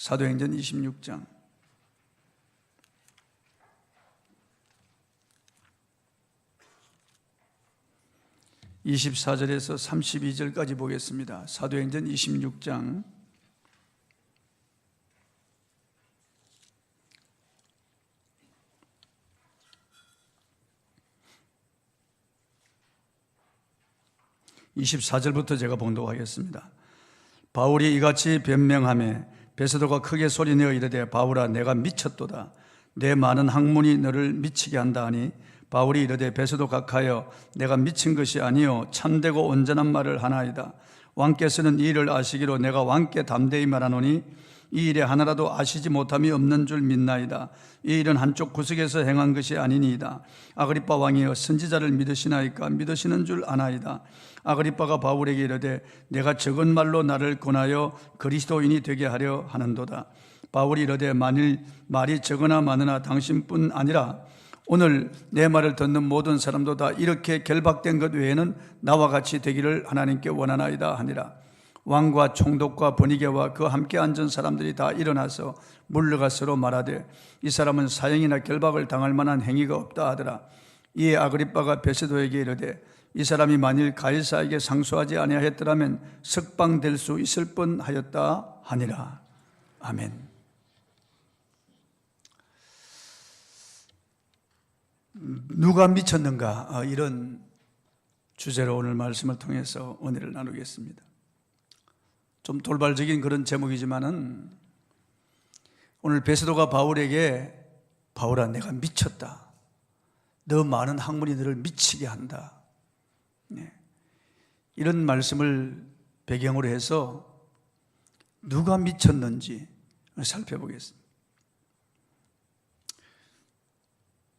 사도행전 26장 24절에서 32절까지 보겠습니다. 사도행전 26장 24절부터 제가 봉독하겠습니다. 바울이 이같이 변명하며 베드로가 크게 소리내어 이르되 바울아 내가 미쳤도다. 내 많은 학문이 너를 미치게 한다 하니 바울이 이르되 베드로 각하여 내가 미친 것이 아니요 참되고 온전한 말을 하나이다. 왕께서는 이 일을 아시기로 내가 왕께 담대히 말하노니 이 일에 하나라도 아시지 못함이 없는 줄 믿나이다. 이 일은 한쪽 구석에서 행한 것이 아니니이다. 아그리빠 왕이여 선지자를 믿으시나이까? 믿으시는 줄 아나이다. 아그리빠가 바울에게 이르되 내가 적은 말로 나를 권하여 그리스도인이 되게 하려 하는도다. 바울이 이르되 만일 말이 적으나 많으나 당신뿐 아니라 오늘 내 말을 듣는 모든 사람도 다 이렇게 결박된 것 외에는 나와 같이 되기를 하나님께 원하나이다 하니라. 왕과 총독과 버니게와 그 함께 앉은 사람들이 다 일어나서 물러가 서로 말하되 이 사람은 사형이나 결박을 당할 만한 행위가 없다 하더라. 이에 아그리빠가 베드로에게 이르되 이 사람이 만일 가이사에게 상소하지 아니하였더라면 석방될 수 있을 뻔하였다 하니라. 아멘. 누가 미쳤는가? 이런 주제로 오늘 말씀을 통해서 은혜를 나누겠습니다. 좀 돌발적인 그런 제목이지만은 오늘 베드로가 바울에게 바울아 내가 미쳤다. 너 많은 학문이 너를 미치게 한다. 이런 말씀을 배경으로 해서 누가 미쳤는지 살펴보겠습니다.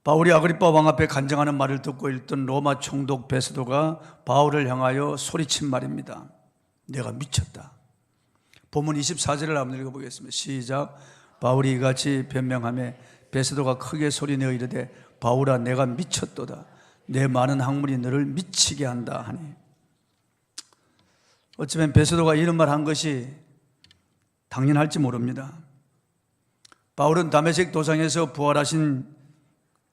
바울이 아그리빠 왕 앞에 간증하는 말을 듣고 있던 로마 총독 베드로가 바울을 향하여 소리친 말입니다. 내가 미쳤다. 본문 24절을 한번 읽어보겠습니다. 시작. 바울이 이같이 변명하며 베드로가 크게 소리내어 이르되 바울아 내가 미쳤도다. 내 많은 학문이 너를 미치게 한다 하니 어쩌면 베드로가 이런 말 한 것이 당연할지 모릅니다. 바울은 다메섹 도상에서 부활하신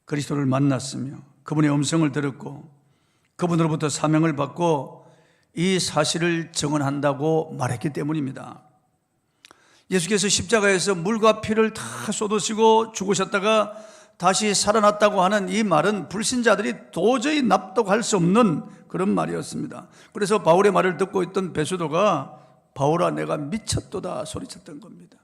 그리스도를 만났으며 그분의 음성을 들었고 그분으로부터 사명을 받고 이 사실을 증언한다고 말했기 때문입니다. 예수께서 십자가에서 물과 피를 다 쏟으시고 죽으셨다가 다시 살아났다고 하는 이 말은 불신자들이 도저히 납득할 수 없는 그런 말이었습니다. 그래서 바울의 말을 듣고 있던 베드로가 바울아 내가 미쳤도다 소리쳤던 겁니다.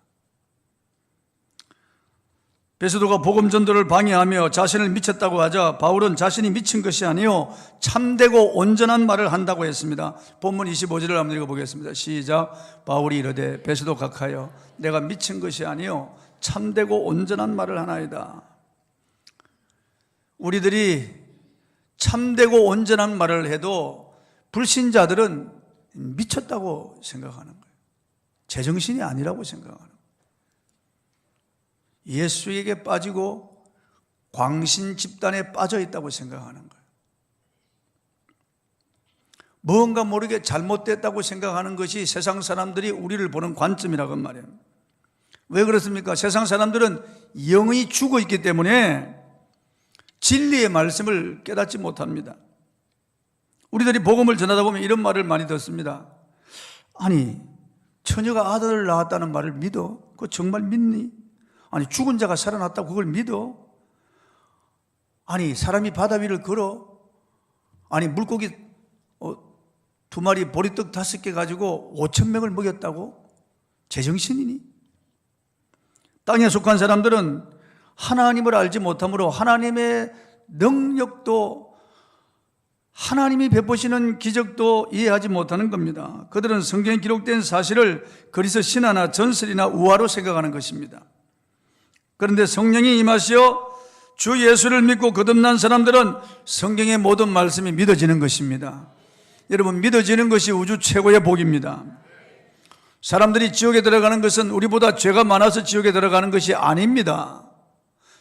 베드로가 복음 전도를 방해하며 자신을 미쳤다고 하자 바울은 자신이 미친 것이 아니요 참되고 온전한 말을 한다고 했습니다. 본문 25절을 한번 읽어보겠습니다. 시작. 바울이 이르되 베드로 각하여 내가 미친 것이 아니요 참되고 온전한 말을 하나이다. 우리들이 참되고 온전한 말을 해도 불신자들은 미쳤다고 생각하는 거예요. 제정신이 아니라고 생각하는 거예요. 예수에게 빠지고 광신 집단에 빠져 있다고 생각하는 거예요. 무언가 모르게 잘못됐다고 생각하는 것이 세상 사람들이 우리를 보는 관점이라고 말이에요. 왜 그렇습니까? 세상 사람들은 영이 죽어 있기 때문에 진리의 말씀을 깨닫지 못합니다. 우리들이 복음을 전하다 보면 이런 말을 많이 듣습니다. 아니 처녀가 아들을 낳았다는 말을 믿어? 그거 정말 믿니? 아니 죽은 자가 살아났다고 그걸 믿어? 아니 사람이 바다 위를 걸어? 아니 물고기 2마리 보리떡 5개 가지고 5,000명을 먹였다고? 제정신이니? 땅에 속한 사람들은 하나님을 알지 못하므로 하나님의 능력도 하나님이 베푸시는 기적도 이해하지 못하는 겁니다. 그들은 성경에 기록된 사실을 그리스 신화나 전설이나 우화로 생각하는 것입니다. 그런데 성령이 임하시어 주 예수를 믿고 거듭난 사람들은 성경의 모든 말씀이 믿어지는 것입니다. 여러분 믿어지는 것이 우주 최고의 복입니다. 사람들이 지옥에 들어가는 것은 우리보다 죄가 많아서 지옥에 들어가는 것이 아닙니다.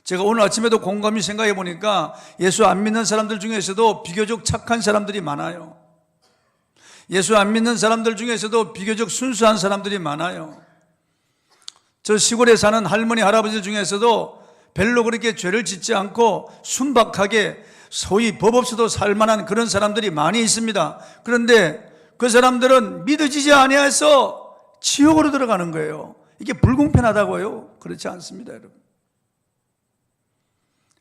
제가 오늘 아침에도 곰곰이 생각해 보니까 예수 안 믿는 사람들 중에서도 비교적 착한 사람들이 많아요. 예수 안 믿는 사람들 중에서도 비교적 순수한 사람들이 많아요. 저 시골에 사는 할머니, 할아버지 중에서도 별로 그렇게 죄를 짓지 않고 순박하게 소위 법 없이도 살만한 그런 사람들이 많이 있습니다. 그런데 그 사람들은 믿어지지 아니해서 지옥으로 들어가는 거예요. 이게 불공평하다고요? 그렇지 않습니다, 여러분.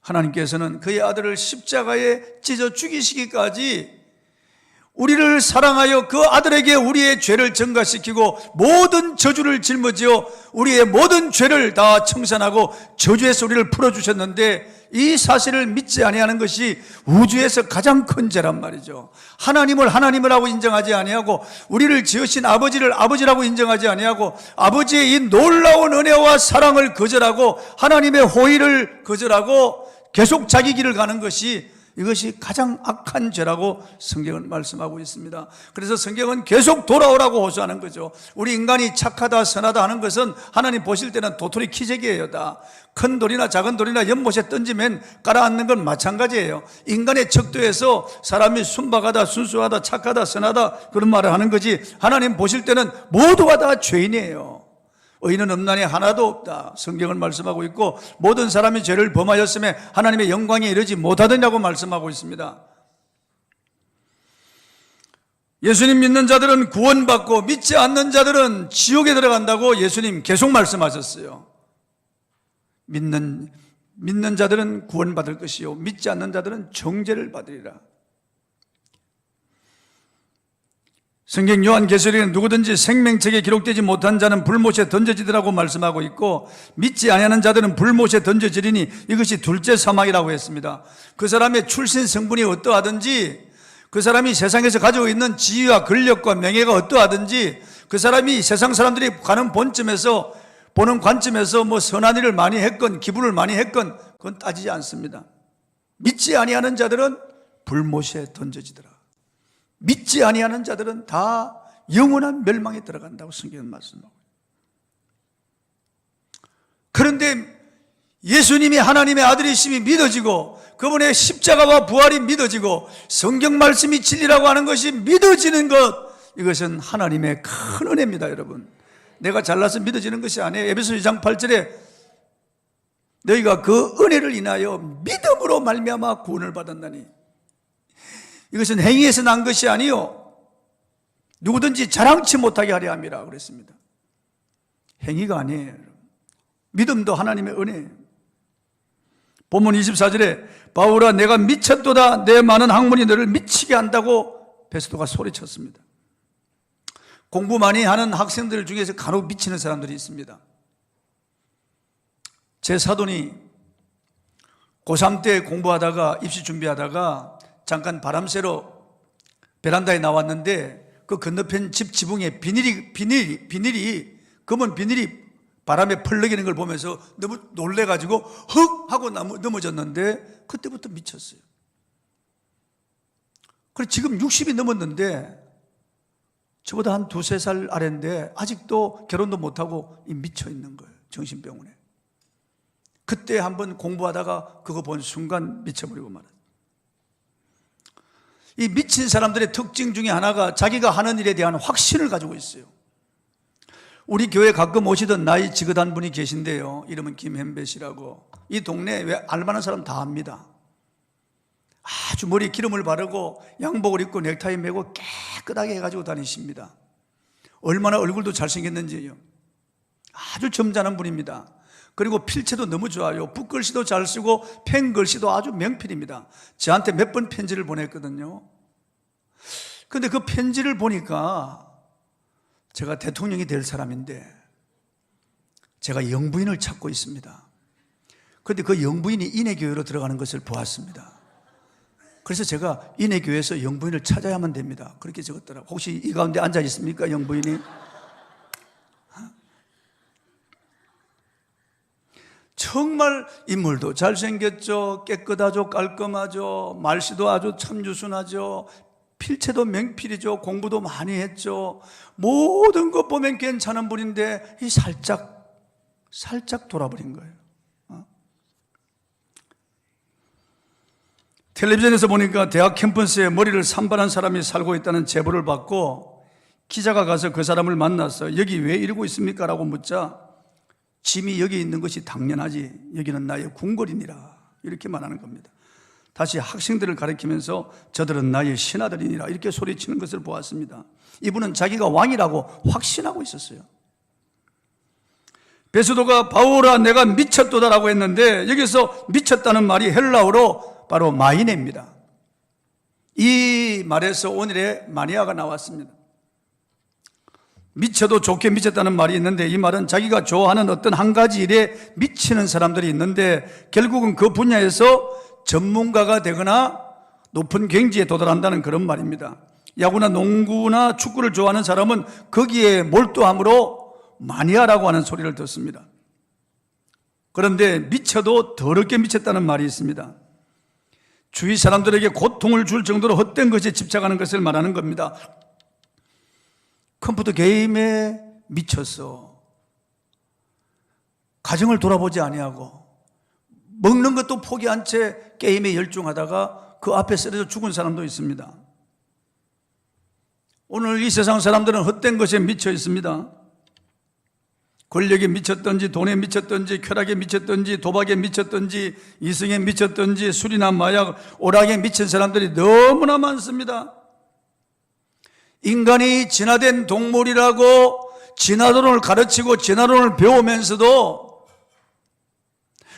하나님께서는 그의 아들을 십자가에 찢어 죽이시기까지 우리를 사랑하여 그 아들에게 우리의 죄를 전가시키고 모든 저주를 짊어지어 우리의 모든 죄를 다 청산하고 저주에서 우리를 풀어주셨는데, 이 사실을 믿지 아니하는 것이 우주에서 가장 큰 죄란 말이죠. 하나님을 하나님이라고 인정하지 아니하고 우리를 지으신 아버지를 아버지라고 인정하지 아니하고 아버지의 이 놀라운 은혜와 사랑을 거절하고 하나님의 호의를 거절하고 계속 자기 길을 가는 것이, 이것이 가장 악한 죄라고 성경은 말씀하고 있습니다. 그래서 성경은 계속 돌아오라고 호소하는 거죠. 우리 인간이 착하다 선하다 하는 것은 하나님 보실 때는 도토리 키재기예요. 다 큰 돌이나 작은 돌이나 연못에 던지면 깔아앉는 건 마찬가지예요. 인간의 척도에서 사람이 순박하다 순수하다 착하다 선하다 그런 말을 하는 거지, 하나님 보실 때는 모두가 다 죄인이에요. 의인은 없나니 하나도 없다, 성경은 말씀하고 있고, 모든 사람이 죄를 범하였음에 하나님의 영광에 이르지 못하더냐고 말씀하고 있습니다. 예수님 믿는 자들은 구원받고 믿지 않는 자들은 지옥에 들어간다고 예수님 계속 말씀하셨어요. 믿는 자들은 구원받을 것이요 믿지 않는 자들은 정죄를 받으리라. 성경 요한계시록에는 누구든지 생명책에 기록되지 못한 자는 불못에 던져지더라고 말씀하고 있고, 믿지 아니하는 자들은 불못에 던져지리니 이것이 둘째 사망이라고 했습니다. 그 사람의 출신 성분이 어떠하든지, 그 사람이 세상에서 가지고 있는 지위와 권력과 명예가 어떠하든지, 그 사람이 세상 사람들이 가는 본점에서 보는 관점에서 뭐 선한 일을 많이 했건 기부를 많이 했건 그건 따지지 않습니다. 믿지 아니하는 자들은 불못에 던져지더라. 믿지 아니하는 자들은 다 영원한 멸망에 들어간다고 성경은 말씀하고. 그런데 예수님이 하나님의 아들이심이 믿어지고 그분의 십자가와 부활이 믿어지고 성경 말씀이 진리라고 하는 것이 믿어지는 것, 이것은 하나님의 큰 은혜입니다. 여러분, 내가 잘나서 믿어지는 것이 아니에요. 에베소 2장 8절에 너희가 그 은혜를 인하여 믿음으로 말미암아 구원을 받았나니, 이것은 행위에서 난 것이 아니요 누구든지 자랑치 못하게 하려 함이라 그랬습니다. 행위가 아니에요. 믿음도 하나님의 은혜예요. 본문 24절에 바울아 내가 미쳤도다, 내 많은 학문이 너를 미치게 한다고 베스도가 소리쳤습니다. 공부 많이 하는 학생들 중에서 간혹 미치는 사람들이 있습니다. 제 사돈이 고3 때 공부하다가 입시 준비하다가 잠깐 바람 쐬러 베란다에 나왔는데 그 건너편 집 지붕에 비닐이 검은 비닐이 바람에 펄럭이는 걸 보면서 너무 놀래가지고 헉 하고 넘어졌는데 그때부터 미쳤어요. 그래서 지금 60이 넘었는데 저보다 한 두세 살 아래인데 아직도 결혼도 못하고 미쳐 있는 거예요. 정신병원에. 그때 한번 공부하다가 그거 본 순간 미쳐버리고 말았어요. 이 미친 사람들의 특징 중에 하나가 자기가 하는 일에 대한 확신을 가지고 있어요. 우리 교회 가끔 오시던 나이 지긋한 분이 계신데요, 이름은 김현배 씨라고. 이 동네에 왜 알만한 사람 다 압니다. 아주 머리에 기름을 바르고 양복을 입고 넥타이 매고 깨끗하게 해가지고 다니십니다. 얼마나 얼굴도 잘생겼는지요. 아주 점잖은 분입니다. 그리고 필체도 너무 좋아요. 붓글씨도 잘 쓰고 펜글씨도 아주 명필입니다. 저한테 몇 번 편지를 보냈거든요. 그런데 그 편지를 보니까 제가 대통령이 될 사람인데 제가 영부인을 찾고 있습니다. 그런데 그 영부인이 인해교회로 들어가는 것을 보았습니다. 그래서 제가 인해교회에서 영부인을 찾아야만 됩니다. 그렇게 적었더라고요. 혹시 이 가운데 앉아 있습니까, 영부인이? 정말 인물도 잘생겼죠, 깨끗하죠, 깔끔하죠, 말씨도 아주 참 유순하죠, 필체도 명필이죠, 공부도 많이 했죠, 모든 것 보면 괜찮은 분인데 이 살짝 돌아버린 거예요. 텔레비전에서 보니까 대학 캠퍼스에 머리를 산발한 사람이 살고 있다는 제보를 받고 기자가 가서 그 사람을 만나서 여기 왜 이러고 있습니까? 라고 묻자 짐이 여기 있는 것이 당연하지, 여기는 나의 궁궐이니라, 이렇게 말하는 겁니다. 다시 학생들을 가리키면서 저들은 나의 신하들이니라, 이렇게 소리치는 것을 보았습니다. 이분은 자기가 왕이라고 확신하고 있었어요. 베스도가 바울아 내가 미쳤도다라고 했는데, 여기서 미쳤다는 말이 헬라어로 바로 마이네입니다. 이 말에서 오늘의 마니아가 나왔습니다. 미쳐도 좋게 미쳤다는 말이 있는데, 이 말은 자기가 좋아하는 어떤 한 가지 일에 미치는 사람들이 있는데 결국은 그 분야에서 전문가가 되거나 높은 경지에 도달한다는 그런 말입니다. 야구나 농구나 축구를 좋아하는 사람은 거기에 몰두함으로 마니아라고 하는 소리를 듣습니다. 그런데 미쳐도 더럽게 미쳤다는 말이 있습니다. 주위 사람들에게 고통을 줄 정도로 헛된 것에 집착하는 것을 말하는 겁니다. 컴퓨터 게임에 미쳤어. 가정을 돌아보지 아니하고 먹는 것도 포기한 채 게임에 열중하다가 그 앞에 쓰러져 죽은 사람도 있습니다. 오늘 이 세상 사람들은 헛된 것에 미쳐 있습니다. 권력에 미쳤든지 돈에 미쳤든지 쾌락에 미쳤든지 도박에 미쳤든지 이성에 미쳤든지 술이나 마약, 오락에 미친 사람들이 너무나 많습니다. 인간이 진화된 동물이라고 진화론을 가르치고 진화론을 배우면서도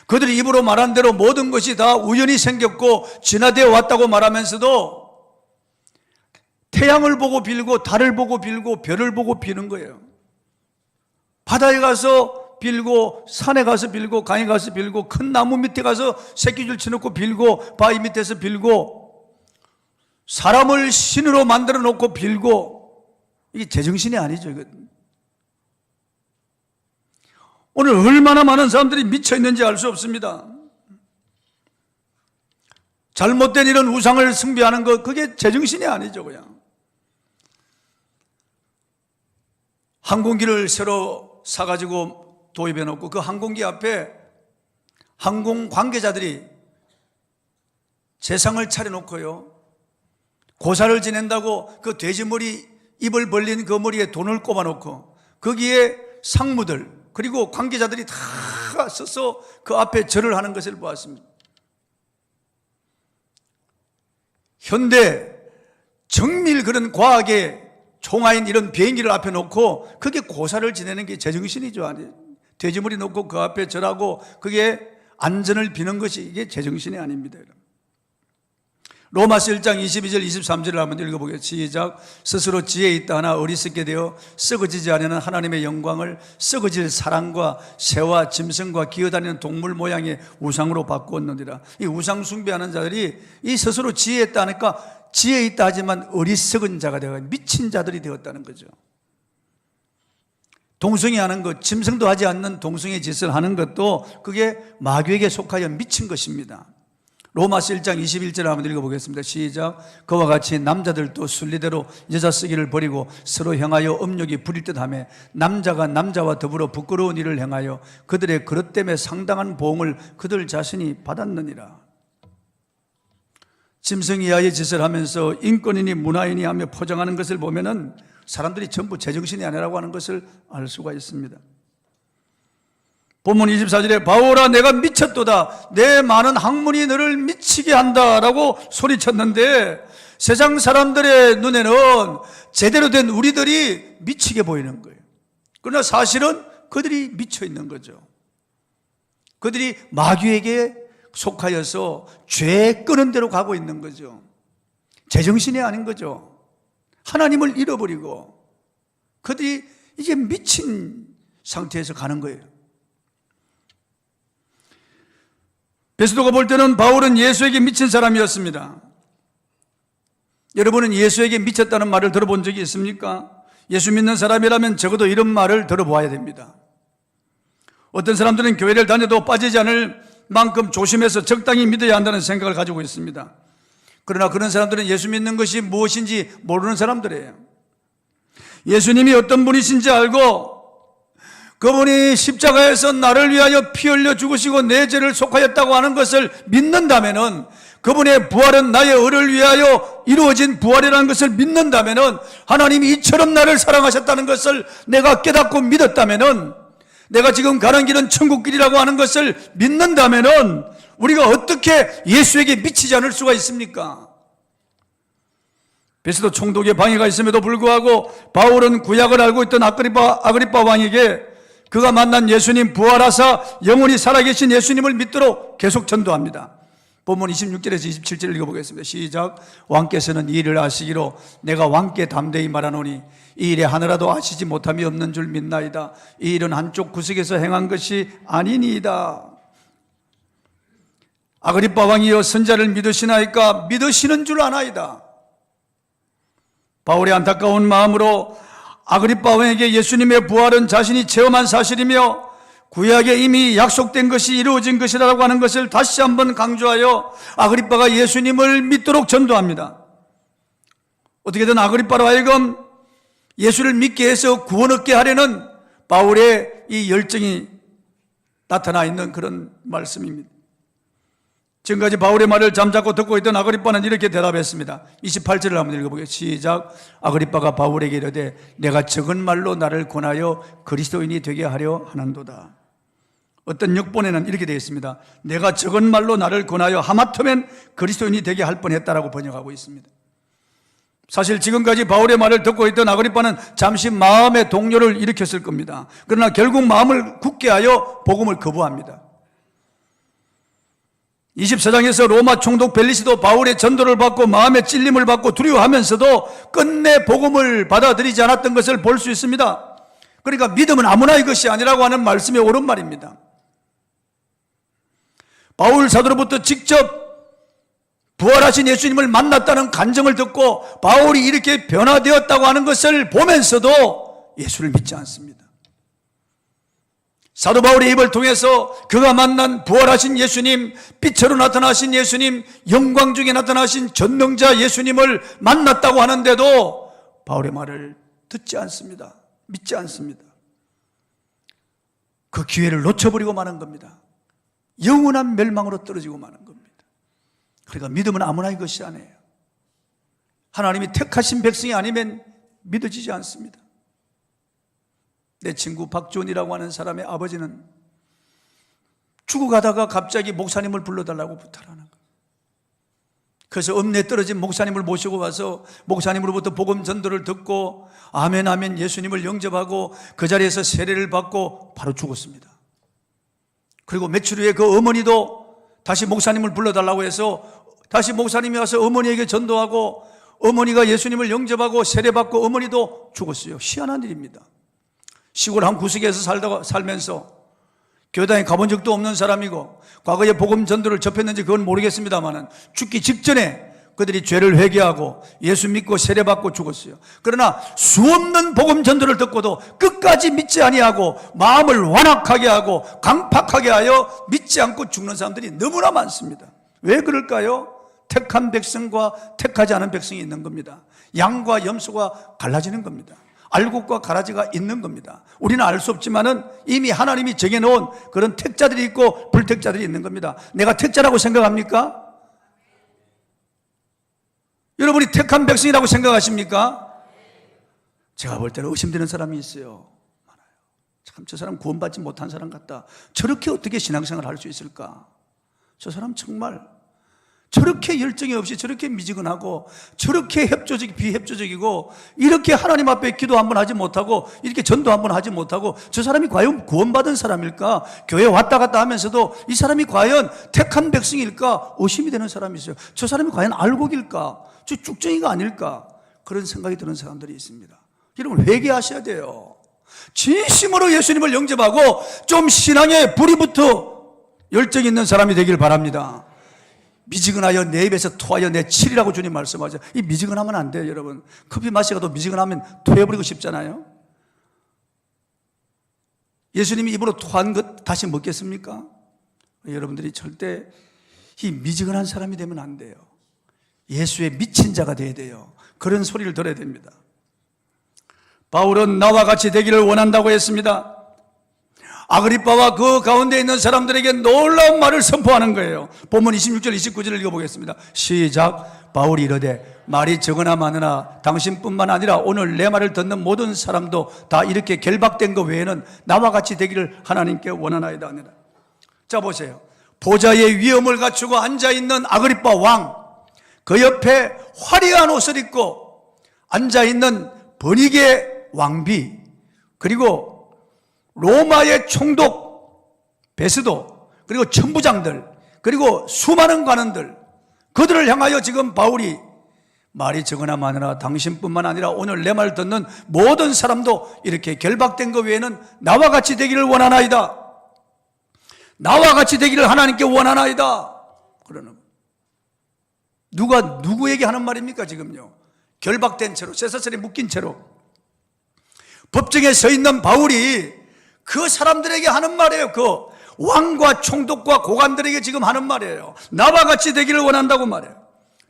그들이 입으로 말한 대로 모든 것이 다 우연히 생겼고 진화되어 왔다고 말하면서도 태양을 보고 빌고 달을 보고 빌고 별을 보고 비는 거예요. 바다에 가서 빌고 산에 가서 빌고 강에 가서 빌고 큰 나무 밑에 가서 새끼줄 쳐놓고 빌고 바위 밑에서 빌고 사람을 신으로 만들어 놓고 빌고, 이게 제정신이 아니죠. 오늘 얼마나 많은 사람들이 미쳐 있는지 알 수 없습니다. 잘못된 이런 우상을 숭배하는 것, 그게 제정신이 아니죠. 그냥 항공기를 새로 사가지고 도입해 놓고 그 항공기 앞에 항공 관계자들이 제상을 차려놓고요, 고사를 지낸다고 그 돼지머리 입을 벌린 그 머리에 돈을 꼽아놓고 거기에 상무들 그리고 관계자들이 다 서서 그 앞에 절을 하는 것을 보았습니다. 현대 정밀 그런 과학의 총아인 이런 비행기를 앞에 놓고 그게 고사를 지내는 게 제정신이죠. 돼지머리 놓고 그 앞에 절하고 그게 안전을 비는 것이 이게 제정신이 아닙니다. 로마서 1장 22절 23절을 한번 읽어보겠습니다. 시작. 스스로 지혜 있다 하나 어리석게 되어 썩어지지 않는 하나님의 영광을 썩어질 사람과 새와 짐승과 기어다니는 동물 모양의 우상으로 바꾸었느니라. 이 우상 숭배하는 자들이 이 스스로 지혜 있다 하니까 지혜 있다 하지만 어리석은 자가 되어 미친 자들이 되었다는 거죠. 동성애 하는 것, 짐승도 하지 않는 동성애 짓을 하는 것도 그게 마귀에게 속하여 미친 것입니다. 로마서 1장 21절을 한번 읽어보겠습니다. 시작. 그와 같이 남자들도 순리대로 여자 쓰기를 버리고 서로 향하여 음욕이 부릴 듯하며 남자가 남자와 더불어 부끄러운 일을 행하여 그들의 그릇 때문에 상당한 보응을 그들 자신이 받았느니라. 짐승 이하의 짓을 하면서 인권이니 문화인이 하며 포장하는 것을 보면은 사람들이 전부 제정신이 아니라고 하는 것을 알 수가 있습니다. 본문 24절에 바울아 내가 미쳤도다, 내 많은 학문이 너를 미치게 한다 라고 소리쳤는데, 세상 사람들의 눈에는 제대로 된 우리들이 미치게 보이는 거예요. 그러나 사실은 그들이 미쳐 있는 거죠. 그들이 마귀에게 속하여서 죄 끄는 대로 가고 있는 거죠. 제정신이 아닌 거죠. 하나님을 잃어버리고 그들이 이제 미친 상태에서 가는 거예요. 베스도가 볼 때는 바울은 예수에게 미친 사람이었습니다. 여러분은 예수에게 미쳤다는 말을 들어본 적이 있습니까? 예수 믿는 사람이라면 적어도 이런 말을 들어보아야 됩니다. 어떤 사람들은 교회를 다녀도 빠지지 않을 만큼 조심해서 적당히 믿어야 한다는 생각을 가지고 있습니다. 그러나 그런 사람들은 예수 믿는 것이 무엇인지 모르는 사람들이에요. 예수님이 어떤 분이신지 알고 그분이 십자가에서 나를 위하여 피 흘려 죽으시고 내 죄를 속하였다고 하는 것을 믿는다면은, 그분의 부활은 나의 의를 위하여 이루어진 부활이라는 것을 믿는다면은, 하나님이 이처럼 나를 사랑하셨다는 것을 내가 깨닫고 믿었다면은 내가 지금 가는 길은 천국길이라고 하는 것을 믿는다면은 우리가 어떻게 예수에게 미치지 않을 수가 있습니까? 베스도 총독의 방해가 있음에도 불구하고 바울은 구약을 알고 있던 아그리빠 왕에게 그가 만난 예수님, 부활하사 영원히 살아계신 예수님을 믿도록 계속 전도합니다. 본문 26절에서 27절 읽어보겠습니다. 시작. 왕께서는 이 일을 아시기로 내가 왕께 담대히 말하노니 이 일에 하나라도 아시지 못함이 없는 줄 믿나이다. 이 일은 한쪽 구석에서 행한 것이 아니니이다. 아그리빠 왕이여 선자를 믿으시나이까? 믿으시는 줄 아나이다. 바울의 안타까운 마음으로 아그리빠 왕에게 예수님의 부활은 자신이 체험한 사실이며 구약에 이미 약속된 것이 이루어진 것이라고 하는 것을 다시 한번 강조하여 아그리빠가 예수님을 믿도록 전도합니다. 어떻게든 아그리빠로 하여금 예수를 믿게 해서 구원 얻게 하려는 바울의 이 열정이 나타나 있는 그런 말씀입니다. 지금까지 바울의 말을 잠자코 듣고 있던 아그리빠는 이렇게 대답했습니다. 28절을 한번 읽어보겠습니다. 시작. 아그리빠가 바울에게 이르되 내가 적은 말로 나를 권하여 그리스도인이 되게 하려 하는도다. 어떤 역본에는 이렇게 되어 있습니다. 내가 적은 말로 나를 권하여 하마터면 그리스도인이 되게 할 뻔했다라고 번역하고 있습니다. 사실 지금까지 바울의 말을 듣고 있던 아그리빠는 잠시 마음의 동요를 일으켰을 겁니다. 그러나 결국 마음을 굳게 하여 복음을 거부합니다. 24장에서 로마 총독 벨리스도 바울의 전도를 받고 마음의 찔림을 받고 두려워하면서도 끝내 복음을 받아들이지 않았던 것을 볼 수 있습니다. 그러니까 믿음은 아무나 이것이 아니라고 하는 말씀이 옳은 말입니다. 바울 사도로부터 직접 부활하신 예수님을 만났다는 간증을 듣고 바울이 이렇게 변화되었다고 하는 것을 보면서도 예수를 믿지 않습니다. 사도 바울의 입을 통해서 그가 만난 부활하신 예수님, 빛으로 나타나신 예수님, 영광 중에 나타나신 전능자 예수님을 만났다고 하는데도 바울의 말을 듣지 않습니다. 믿지 않습니다. 그 기회를 놓쳐버리고 마는 겁니다. 영원한 멸망으로 떨어지고 마는 겁니다. 그러니까 믿음은 아무나 이것이 아니에요. 하나님이 택하신 백성이 아니면 믿어지지 않습니다. 내 친구 박존이라고 하는 사람의 아버지는 죽어가다가 갑자기 목사님을 불러달라고 부탁하는 거예요. 그래서 읍내에 떨어진 목사님을 모시고 와서 목사님으로부터 복음 전도를 듣고 아멘 아멘 예수님을 영접하고 그 자리에서 세례를 받고 바로 죽었습니다. 그리고 며칠 후에 그 어머니도 다시 목사님을 불러달라고 해서 다시 목사님이 와서 어머니에게 전도하고 어머니가 예수님을 영접하고 세례받고 어머니도 죽었어요. 희한한 일입니다. 시골 한 구석에서 살면서 교단에 가본 적도 없는 사람이고 과거에 복음 전도를 접했는지 그건 모르겠습니다만 죽기 직전에 그들이 죄를 회개하고 예수 믿고 세례받고 죽었어요. 그러나 수없는 복음 전도를 듣고도 끝까지 믿지 아니하고 마음을 완악하게 하고 강팍하게 하여 믿지 않고 죽는 사람들이 너무나 많습니다. 왜 그럴까요? 택한 백성과 택하지 않은 백성이 있는 겁니다. 양과 염소가 갈라지는 겁니다. 알곡과 가라지가 있는 겁니다. 우리는 알 수 없지만은 이미 하나님이 정해놓은 그런 택자들이 있고 불택자들이 있는 겁니다. 내가 택자라고 생각합니까? 여러분이 택한 백성이라고 생각하십니까? 제가 볼 때는 의심되는 사람이 있어요. 많아요. 참 저 사람 구원받지 못한 사람 같다. 저렇게 어떻게 신앙생활을 할 수 있을까? 저 사람 정말 저렇게 열정이 없이 저렇게 미지근하고 저렇게 비협조적이고 이렇게 하나님 앞에 기도 한번 하지 못하고 이렇게 전도 한번 하지 못하고 저 사람이 과연 구원받은 사람일까? 교회 왔다 갔다 하면서도 이 사람이 과연 택한 백성일까? 의심이 되는 사람이 있어요. 저 사람이 과연 알곡일까? 저 쭉정이가 아닐까? 그런 생각이 드는 사람들이 있습니다. 여러분 회개하셔야 돼요. 진심으로 예수님을 영접하고 좀 신앙에 불이 붙어 열정 있는 사람이 되길 바랍니다. 미지근하여 내 입에서 토하여 내 치리라고 주님 말씀하죠. 이 미지근하면 안 돼요, 여러분. 커피 마시고도 미지근하면 토해버리고 싶잖아요. 예수님이 입으로 토한 것 다시 먹겠습니까? 여러분들이 절대 이 미지근한 사람이 되면 안 돼요. 예수의 미친 자가 돼야 돼요. 그런 소리를 들어야 됩니다. 바울은 나와 같이 되기를 원한다고 했습니다. 아그리빠와 그 가운데 있는 사람들에게 놀라운 말을 선포하는 거예요. 본문 26절 29절을 읽어보겠습니다. 시작. 바울이 이르되 말이 적으나 많으나 당신뿐만 아니라 오늘 내 말을 듣는 모든 사람도 다 이렇게 결박된 것 외에는 나와 같이 되기를 하나님께 원하나이다 하니라. 자 보세요. 보좌의 위엄을 갖추고 앉아있는 아그리빠 왕, 그 옆에 화려한 옷을 입고 앉아있는 버니게 왕비, 그리고 로마의 총독 베스도, 그리고 천부장들, 그리고 수많은 관원들, 그들을 향하여 지금 바울이 말이 적으나 많으나 당신뿐만 아니라 오늘 내 말 듣는 모든 사람도 이렇게 결박된 것 외에는 나와 같이 되기를 원하나이다. 나와 같이 되기를 하나님께 원하나이다. 그러는 누가 누구에게 하는 말입니까? 지금요, 결박된 채로, 쇠사슬에 묶인 채로 법정에 서 있는 바울이 그 사람들에게 하는 말이에요. 그 왕과 총독과 고관들에게 지금 하는 말이에요. 나와 같이 되기를 원한다고 말해요.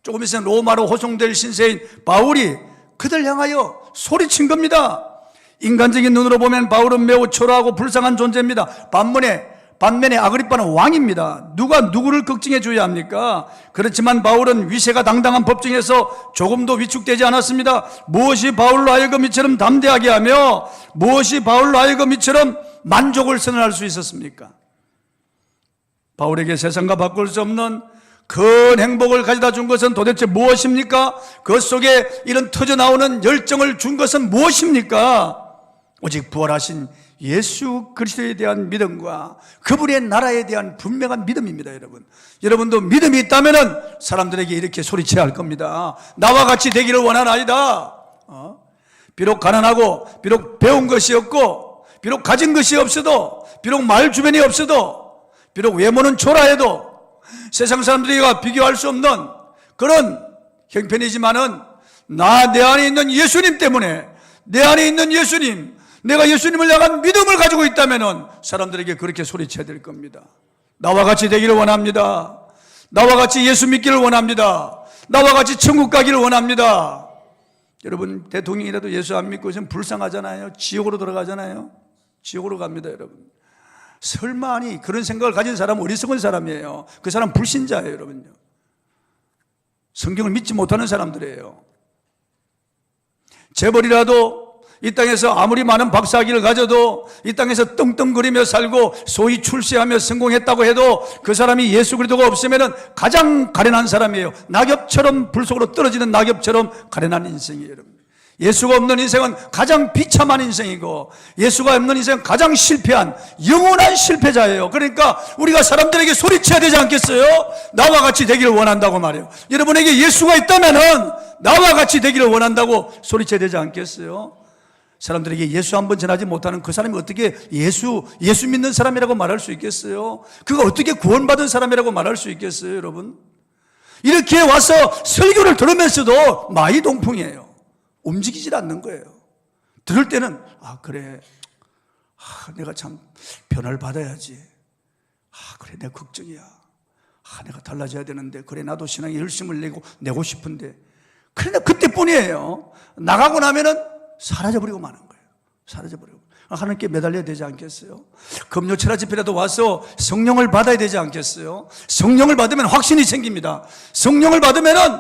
조금 있으면 로마로 호송될 신세인 바울이 그들 향하여 소리친 겁니다. 인간적인 눈으로 보면 바울은 매우 초라하고 불쌍한 존재입니다. 반면에 아그리빠는 왕입니다. 누가 누구를 걱정해 줘야 합니까? 그렇지만 바울은 위세가 당당한 법정에서 조금도 위축되지 않았습니다. 무엇이 바울로 하여금 이처럼 담대하게 하며 무엇이 바울로 하여금 이처럼 만족을 선언할 수 있었습니까? 바울에게 세상과 바꿀 수 없는 큰 행복을 가져다 준 것은 도대체 무엇입니까? 그 속에 이런 터져나오는 열정을 준 것은 무엇입니까? 오직 부활하신 예수 그리스도에 대한 믿음과 그분의 나라에 대한 분명한 믿음입니다. 여러분도 믿음이 있다면 사람들에게 이렇게 소리쳐야 할 겁니다. 나와 같이 되기를 원하나이다. 비록 가난하고 비록 배운 것이 없고 비록 가진 것이 없어도 비록 말 주변이 없어도 비록 외모는 초라해도 세상 사람들과 비교할 수 없는 그런 형편이지만은 내 안에 있는 예수님 때문에, 내 안에 있는 예수님, 내가 예수님을 향한 믿음을 가지고 있다면 사람들에게 그렇게 소리쳐야 될 겁니다. 나와 같이 되기를 원합니다. 나와 같이 예수 믿기를 원합니다. 나와 같이 천국 가기를 원합니다. 여러분, 대통령이라도 예수 안 믿고 있으면 불쌍하잖아요. 지옥으로 들어가잖아요. 지옥으로 갑니다. 여러분, 설마 그런 생각을 가진 사람은 어리석은 사람이에요. 그 사람 불신자예요. 여러분요, 성경을 믿지 못하는 사람들이에요. 재벌이라도 이 땅에서 아무리 많은 박사학위를 가져도 이 땅에서 떵떵거리며 살고 소위 출세하며 성공했다고 해도 그 사람이 예수 그리스도가 없으면 가장 가련한 사람이에요. 낙엽처럼 불 속으로 떨어지는 낙엽처럼 가련한 인생이에요. 여러분, 예수가 없는 인생은 가장 비참한 인생이고 예수가 없는 인생은 가장 실패한 영원한 실패자예요. 그러니까 우리가 사람들에게 소리쳐야 되지 않겠어요? 나와 같이 되기를 원한다고 말해요. 여러분에게 예수가 있다면은 나와 같이 되기를 원한다고 소리쳐야 되지 않겠어요? 사람들에게 예수 한번 전하지 못하는 그 사람이 어떻게 예수 믿는 사람이라고 말할 수 있겠어요? 그가 어떻게 구원받은 사람이라고 말할 수 있겠어요? 여러분, 이렇게 와서 설교를 들으면서도 마이동풍이에요. 움직이질 않는 거예요. 들을 때는 그래, 내가 참 변화를 받아야지. 그래, 내 걱정이야. 내가 달라져야 되는데, 그래, 나도 신앙에 열심을 내고 싶은데. 그러나 그때뿐이에요. 나가고 나면은 사라져버리고 마는 거예요. 사라져버리고. 하나님께 매달려야 되지 않겠어요? 금요철야 집회라도 와서 성령을 받아야 되지 않겠어요? 성령을 받으면 확신이 생깁니다. 성령을 받으면은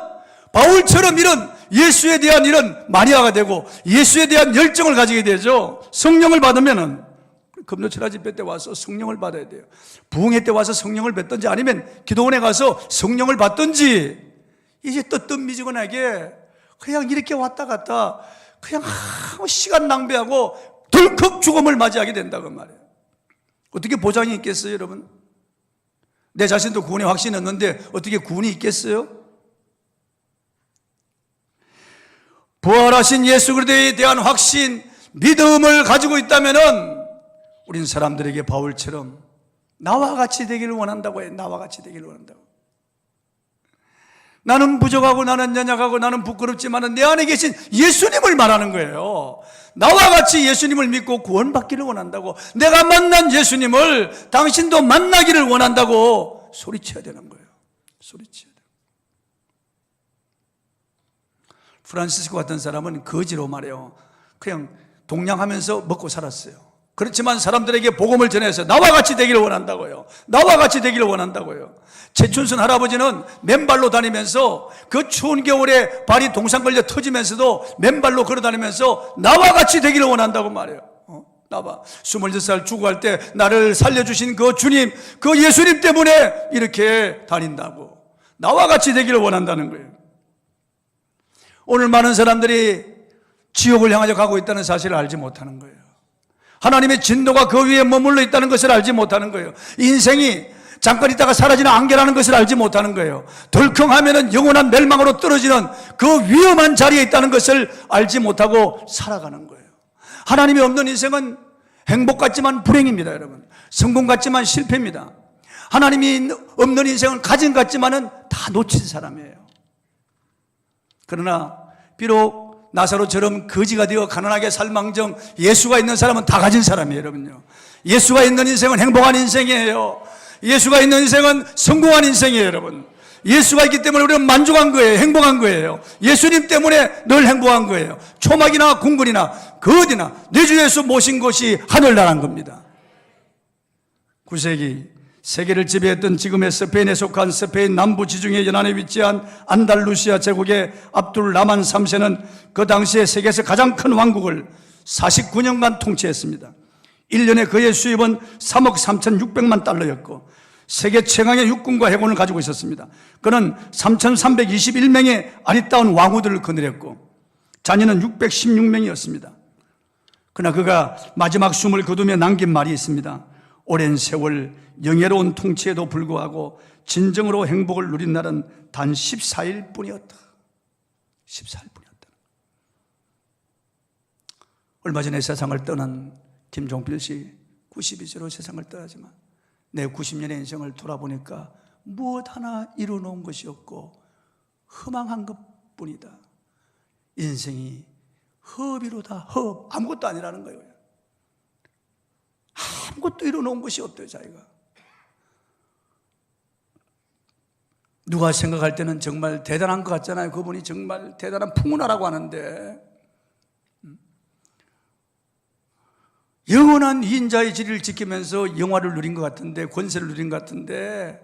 바울처럼 이런 예수에 대한 이런 마니아가 되고 예수에 대한 열정을 가지게 되죠. 성령을 받으면은 금요철야 집회 때 와서 성령을 받아야 돼요. 부흥회 때 와서 성령을 받든지 아니면 기도원에 가서 성령을 받든지, 이제 뜨뜻미지근하게 그냥 이렇게 왔다 갔다 그냥 시간 낭비하고 덜컥 죽음을 맞이하게 된다고 말이에요. 어떻게 보장이 있겠어요, 여러분? 내 자신도 구원에 확신이 없는데 어떻게 구원이 있겠어요? 부활하신 예수 그리스도에 대한 확신, 믿음을 가지고 있다면은 우린 사람들에게 바울처럼 나와 같이 되기를 원한다고 해요. 나와 같이 되기를 원한다고. 나는 부족하고 나는 연약하고 나는 부끄럽지만 내 안에 계신 예수님을 말하는 거예요. 나와 같이 예수님을 믿고 구원받기를 원한다고, 내가 만난 예수님을 당신도 만나기를 원한다고 소리쳐야 되는 거예요. 소리쳐야 돼요. 프란시스코 같은 사람은 거지로 말해요. 그냥 동냥하면서 먹고 살았어요. 그렇지만 사람들에게 복음을 전해서 나와 같이 되기를 원한다고요. 나와 같이 되기를 원한다고요. 최춘순 할아버지는 맨발로 다니면서 그 추운 겨울에 발이 동상 걸려 터지면서도 맨발로 걸어 다니면서 나와 같이 되기를 원한다고 말해요. 나와 26살 죽어갈 때 나를 살려주신 그 주님, 그 예수님 때문에 이렇게 다닌다고. 나와 같이 되기를 원한다는 거예요. 오늘 많은 사람들이 지옥을 향하여 가고 있다는 사실을 알지 못하는 거예요. 하나님의 진노가 그 위에 머물러 있다는 것을 알지 못하는 거예요. 인생이 잠깐 있다가 사라지는 안개라는 것을 알지 못하는 거예요. 덜컹하면은 영원한 멸망으로 떨어지는 그 위험한 자리에 있다는 것을 알지 못하고 살아가는 거예요. 하나님이 없는 인생은 행복 같지만 불행입니다, 여러분. 성공 같지만 실패입니다. 하나님이 없는 인생은 가진 같지만은 다 놓친 사람이에요. 그러나 비록 나사로처럼 거지가 되어 가난하게 살망정 예수가 있는 사람은 다 가진 사람이에요, 여러분요. 예수가 있는 인생은 행복한 인생이에요. 예수가 있는 인생은 성공한 인생이에요, 여러분. 예수가 있기 때문에 우리는 만족한 거예요. 행복한 거예요. 예수님 때문에 늘 행복한 거예요. 초막이나 궁궐이나 그 어디나 내 주 예수 모신 것이 하늘나라인 겁니다. 9세기 세계를 지배했던 지금의 스페인에 속한 스페인 남부 지중해 연안에 위치한 안달루시아 제국의 압둘 라만 3세는 그 당시에 세계에서 가장 큰 왕국을 49년간 통치했습니다. 1년에 그의 수입은 3억 3,600만 달러였고 세계 최강의 육군과 해군을 가지고 있었습니다. 그는 3,321명의 아리따운 왕후들을 거느렸고 자녀는 616명이었습니다. 그러나 그가 마지막 숨을 거두며 남긴 말이 있습니다. 오랜 세월 영예로운 통치에도 불구하고 진정으로 행복을 누린 날은 단 14일 뿐이었다. 14일 뿐이었다. 얼마 전에 세상을 떠난 김종필 씨 92세로 세상을 떠나지만 내 90년의 인생을 돌아보니까 무엇 하나 이루어놓은 것이 없고 허망한 것뿐이다. 인생이 허비로다. 허업, 아무것도 아니라는 거예요. 아무것도 이루어놓은 것이 없대요, 자기가. 누가 생각할 때는 정말 대단한 것 같잖아요. 그분이 정말 대단한 풍운하라고 하는데 영원한 이인자의 지리를 지키면서 영화를 누린 것 같은데, 권세를 누린 것 같은데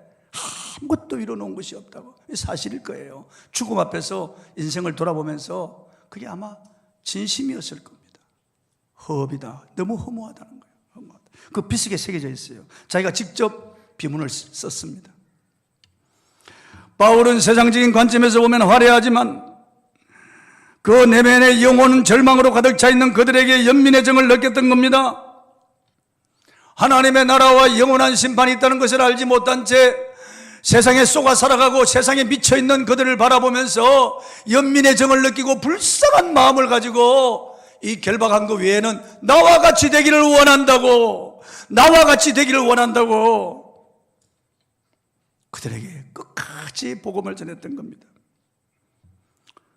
아무것도 이뤄놓은 것이 없다고. 사실일 거예요. 죽음 앞에서 인생을 돌아보면서 그게 아마 진심이었을 겁니다. 허업이다. 너무 허무하다는 거예요. 허무하다. 그 비스게 새겨져 있어요. 자기가 직접 비문을 썼습니다. 바울은 세상적인 관점에서 보면 화려하지만 그 내면의 영혼은 절망으로 가득 차 있는 그들에게 연민의 정을 느꼈던 겁니다. 하나님의 나라와 영원한 심판이 있다는 것을 알지 못한 채 세상에 쏘가 살아가고 세상에 미쳐있는 그들을 바라보면서 연민의 정을 느끼고 불쌍한 마음을 가지고 이 결박한 것 외에는 나와 같이 되기를 원한다고, 나와 같이 되기를 원한다고 그들에게 끝까지 복음을 전했던 겁니다.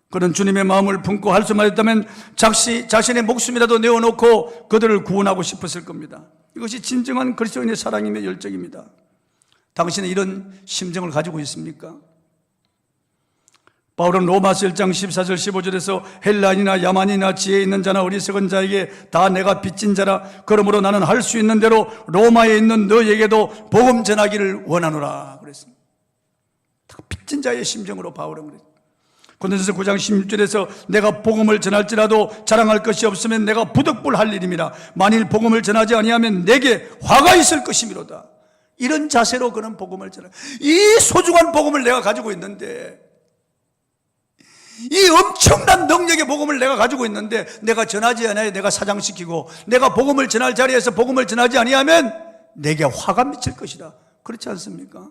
그런 주님의 마음을 품고 할 수만 있다면 자신의 목숨이라도 내어놓고 그들을 구원하고 싶었을 겁니다. 이것이 진정한 그리스도인의 사랑이며 열정입니다. 당신은 이런 심정을 가지고 있습니까? 바울은 로마서 1장 14절 15절에서 헬라인이나 야만이나 지혜 있는 자나 어리석은 자에게 다 내가 빚진 자라. 그러므로 나는 할 수 있는 대로 로마에 있는 너에게도 복음 전하기를 원하노라 그랬습니다. 빚진 자의 심정으로 바울은 그랬습니다. 고린도전서 9장 16절에서 내가 복음을 전할지라도 자랑할 것이 없으면 내가 부득불할 일임이라. 만일 복음을 전하지 아니하면 내게 화가 있을 것이미로다. 이런 자세로 그는 복음을 전해. 이 소중한 복음을 내가 가지고 있는데, 이 엄청난 능력의 복음을 내가 가지고 있는데 내가 전하지 않아야 내가 사장시키고 내가 복음을 전할 자리에서 복음을 전하지 아니하면 내게 화가 미칠 것이다. 그렇지 않습니까?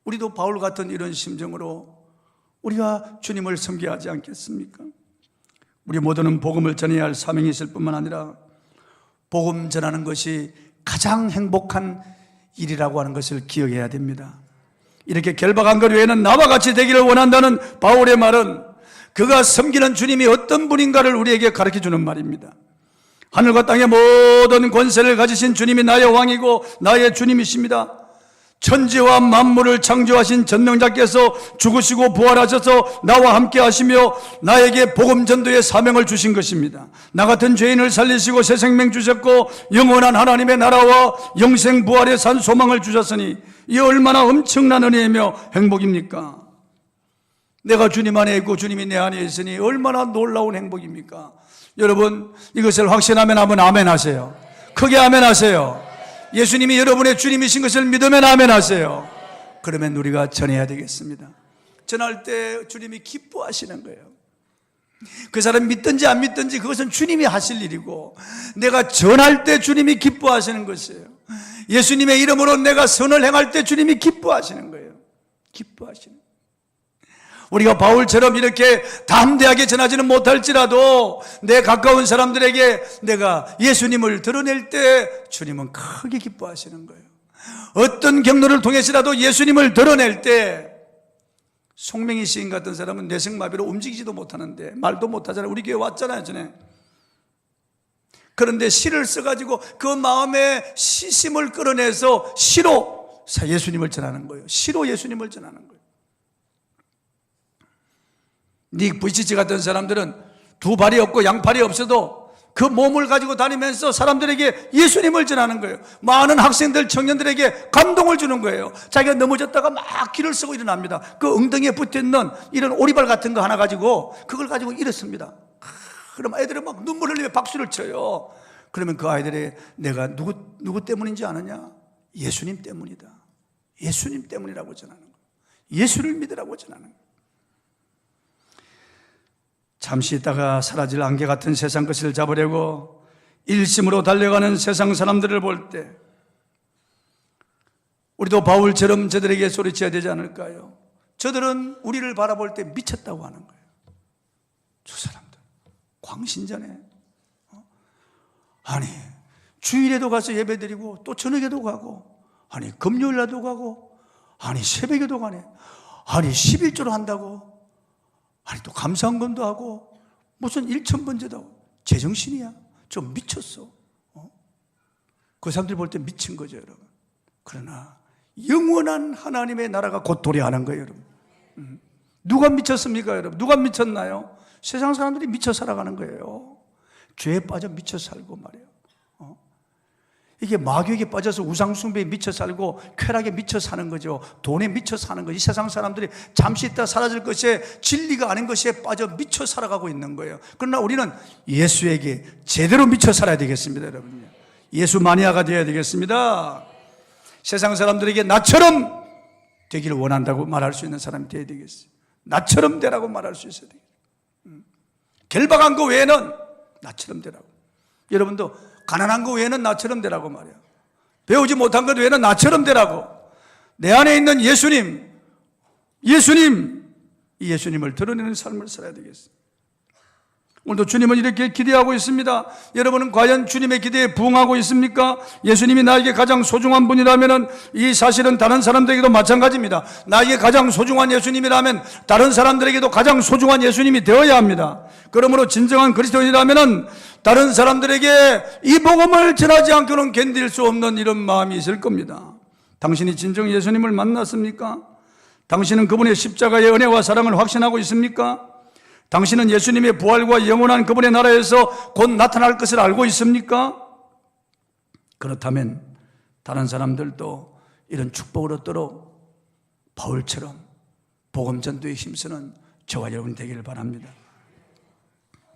우리도 바울 같은 이런 심정으로 우리가 주님을 섬겨야 하지 않겠습니까? 우리 모두는 복음을 전해야 할 사명이 있을 뿐만 아니라 복음 전하는 것이 가장 행복한 일이라고 하는 것을 기억해야 됩니다. 이렇게 결박한 것 외에는 나와 같이 되기를 원한다는 바울의 말은 그가 섬기는 주님이 어떤 분인가를 우리에게 가르쳐주는 말입니다. 하늘과 땅의 모든 권세를 가지신 주님이 나의 왕이고 나의 주님이십니다. 천지와 만물을 창조하신 전능자께서 죽으시고 부활하셔서 나와 함께 하시며 나에게 복음 전도의 사명을 주신 것입니다. 나 같은 죄인을 살리시고 새 생명 주셨고 영원한 하나님의 나라와 영생 부활의 산 소망을 주셨으니 이 얼마나 엄청난 은혜이며 행복입니까? 내가 주님 안에 있고 주님이 내 안에 있으니 얼마나 놀라운 행복입니까? 여러분, 이것을 확신하면 한번 아멘 하세요. 크게 아멘 하세요. 예수님이 여러분의 주님이신 것을 믿으면 아멘 하세요. 그러면 우리가 전해야 되겠습니다. 전할 때 주님이 기뻐하시는 거예요. 그 사람 믿든지 안 믿든지 그것은 주님이 하실 일이고, 내가 전할 때 주님이 기뻐하시는 것이에요. 예수님의 이름으로 내가 선을 행할 때 주님이 기뻐하시는 거예요. 기뻐하시는 거예요. 우리가 바울처럼 이렇게 담대하게 전하지는 못할지라도 내 가까운 사람들에게 내가 예수님을 드러낼 때 주님은 크게 기뻐하시는 거예요. 어떤 경로를 통해서라도 예수님을 드러낼 때, 송명희 시인 같은 사람은 뇌성마비로 움직이지도 못하는데 말도 못하잖아요. 우리 교회 왔잖아요, 전에. 그런데 시를 써가지고 그 마음의 시심을 끌어내서 시로 예수님을 전하는 거예요. 시로 예수님을 전하는 거예요. 닉 부이치치 같은 사람들은 두 발이 없고 양팔이 없어도 그 몸을 가지고 다니면서 사람들에게 예수님을 전하는 거예요. 많은 학생들, 청년들에게 감동을 주는 거예요. 자기가 넘어졌다가 막 길을 쓰고 일어납니다. 그 엉덩이에 붙어있는 이런 오리발 같은 거 하나 가지고 그걸 가지고 일었습니다. 그럼 애들은 막 눈물 흘리며 박수를 쳐요. 그러면 그 아이들이 내가 누구 때문인지 아느냐? 예수님 때문이다. 예수님 때문이라고 전하는 거예요. 예수를 믿으라고 전하는 거예요. 잠시 있다가 사라질 안개 같은 세상 것을 잡으려고 일심으로 달려가는 세상 사람들을 볼 때 우리도 바울처럼 저들에게 소리쳐야 되지 않을까요? 저들은 우리를 바라볼 때 미쳤다고 하는 거예요. 저 사람들 광신전에 아니 주일에도 가서 예배드리고 또 저녁에도 가고, 아니 금요일날도 가고, 아니 새벽에도 가네, 아니 11조로 한다고, 아니 또 감사헌금도 하고 무슨 일천번제도 하고. 제정신이야? 좀 미쳤어. 그 사람들이 볼 때 미친 거죠, 여러분. 그러나 영원한 하나님의 나라가 곧 도래하는 거예요, 여러분. 누가 미쳤습니까, 여러분? 누가 미쳤나요? 세상 사람들이 미쳐 살아가는 거예요. 죄에 빠져 미쳐 살고 말이에요. 이게 마귀에게 빠져서 우상숭배에 미쳐 살고 쾌락에 미쳐 사는 거죠. 돈에 미쳐 사는 거죠. 이 세상 사람들이 잠시 있다 사라질 것에, 진리가 아닌 것에 빠져 미쳐 살아가고 있는 거예요. 그러나 우리는 예수에게 제대로 미쳐 살아야 되겠습니다, 여러분. 예수 마니아가 되어야 되겠습니다. 세상 사람들에게 나처럼 되기를 원한다고 말할 수 있는 사람이 되어야 되겠어요. 나처럼 되라고 말할 수 있어야 되겠어요. 결박한 거 외에는 나처럼 되라고. 여러분도 가난한 거 외에는 나처럼 되라고 말이야. 배우지 못한 것 외에는 나처럼 되라고. 내 안에 있는 예수님, 이 예수님을 드러내는 삶을 살아야 되겠습니다. 오늘도 주님은 이렇게 기대하고 있습니다. 여러분은 과연 주님의 기대에 부응하고 있습니까? 예수님이 나에게 가장 소중한 분이라면 이 사실은 다른 사람들에게도 마찬가지입니다. 나에게 가장 소중한 예수님이라면 다른 사람들에게도 가장 소중한 예수님이 되어야 합니다. 그러므로 진정한 그리스도인이라면 다른 사람들에게 이 복음을 전하지 않고는 견딜 수 없는 이런 마음이 있을 겁니다. 당신이 진정 예수님을 만났습니까? 당신은 그분의 십자가의 은혜와 사랑을 확신하고 있습니까? 당신은 예수님의 부활과 영원한 그분의 나라에서 곧 나타날 것을 알고 있습니까? 그렇다면 다른 사람들도 이런 축복을 얻도록 바울처럼 복음 전도에 힘쓰는 저와 여러분 되기를 바랍니다.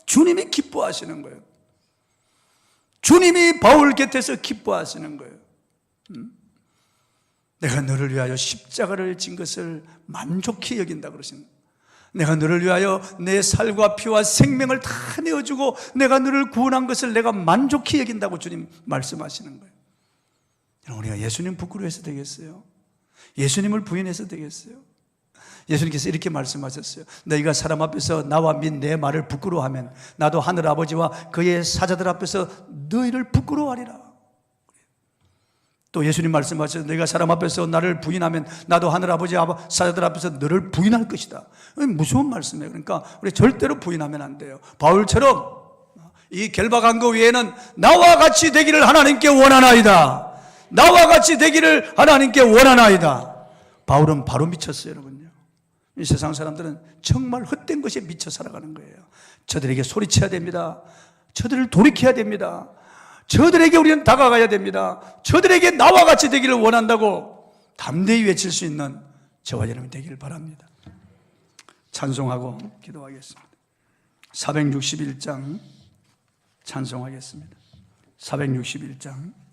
주님이 기뻐하시는 거예요. 주님이 바울 곁에서 기뻐하시는 거예요. 내가 너를 위하여 십자가를 진 것을 만족히 여긴다 그러십니다. 내가 너를 위하여 내 살과 피와 생명을 다 내어주고 내가 너를 구원한 것을 내가 만족히 여긴다고 주님 말씀하시는 거예요. 우리가 예수님 부끄러워해서 되겠어요? 예수님을 부인해서 되겠어요? 예수님께서 이렇게 말씀하셨어요. 너희가 사람 앞에서 나와 및 내 말을 부끄러워하면 나도 하늘 아버지와 그의 사자들 앞에서 너희를 부끄러워하리라. 또 예수님 말씀하셔서 너희가 사람 앞에서 나를 부인하면 나도 하늘 아버지 사자들 앞에서 너를 부인할 것이다. 무서운 말씀이에요. 그러니까 우리 절대로 부인하면 안 돼요. 바울처럼 이 결박한 것 외에는 나와 같이 되기를 하나님께 원하나이다. 나와 같이 되기를 하나님께 원하나이다. 바울은 바로 미쳤어요, 여러분요. 이 세상 사람들은 정말 헛된 것에 미쳐 살아가는 거예요. 저들에게 소리쳐야 됩니다. 저들을 돌이켜야 됩니다. 저들에게 우리는 다가가야 됩니다. 저들에게 나와 같이 되기를 원한다고 담대히 외칠 수 있는 저와 여러분이 되기를 바랍니다. 찬송하고 기도하겠습니다. 461장 찬송하겠습니다. 461장